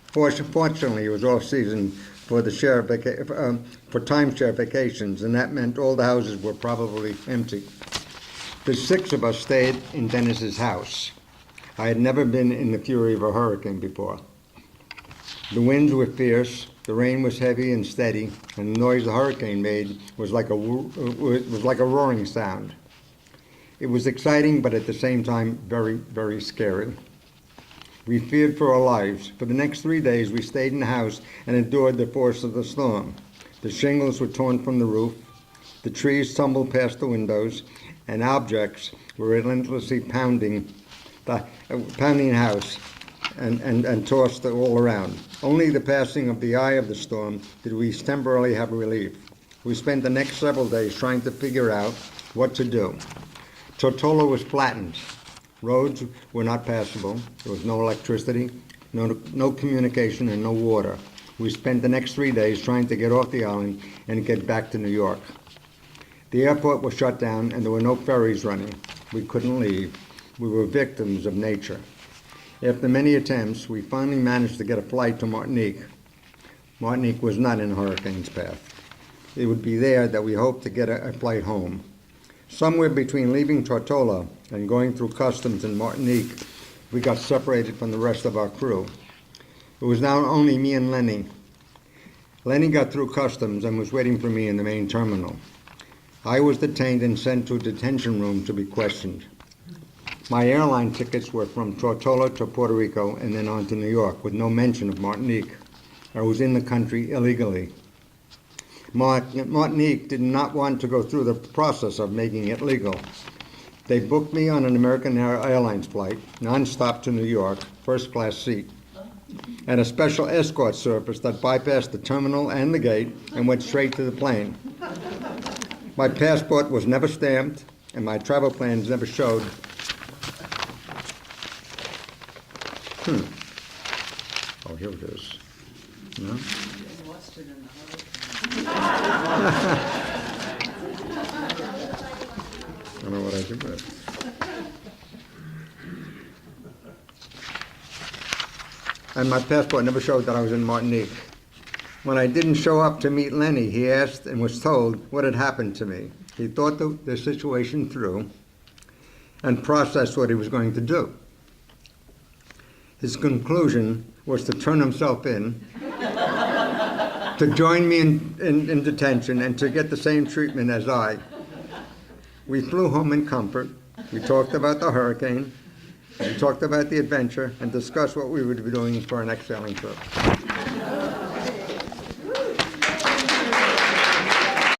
Fortunately, it was off-season for timeshare vacations, and that meant all the houses were probably empty. The 6 of us stayed in Dennis's house. I had never been in the fury of a hurricane before. The winds were fierce, the rain was heavy and steady, and the noise the hurricane made was like a roaring sound. It was exciting, but at the same time, very, very scary. We feared for our lives. For the next 3 days, we stayed in the house and endured the force of the storm. The shingles were torn from the roof, the trees tumbled past the windows, and objects were relentlessly pounding the house and tossed all around. Only the passing of the eye of the storm did we temporarily have relief. We spent the next several days trying to figure out what to do. Tortola was flattened. Roads were not passable. There was no electricity, no communication, and no water. We spent the next 3 days trying to get off the island and get back to New York. The airport was shut down and there were no ferries running. We couldn't leave. We were victims of nature. After many attempts, we finally managed to get a flight to Martinique. Martinique was not in a hurricane's path. It would be there that we hoped to get a flight home. Somewhere between leaving Tortola and going through customs in Martinique, we got separated from the rest of our crew. It was now only me and Lenny. Lenny got through customs and was waiting for me in the main terminal. I was detained and sent to a detention room to be questioned. My airline tickets were from Tortola to Puerto Rico and then on to New York, with no mention of Martinique. I was in the country illegally. Martinique did not want to go through the process of making it legal. They booked me on an American Airlines flight, non-stop to New York, first-class seat, and a special escort service that bypassed the terminal and the gate and went straight to the plane. My passport was never stamped, and my travel plans never showed. Oh, here it is. No? I don't know what I did with it. And my passport never showed that I was in Martinique. When I didn't show up to meet Lenny, he asked and was told what had happened to me. He thought the situation through and processed what he was going to do. His conclusion was to turn himself in, to join me in detention, and to get the same treatment as I. We flew home in comfort. We talked about the hurricane. We talked about the adventure and discussed what we would be doing for our next sailing trip.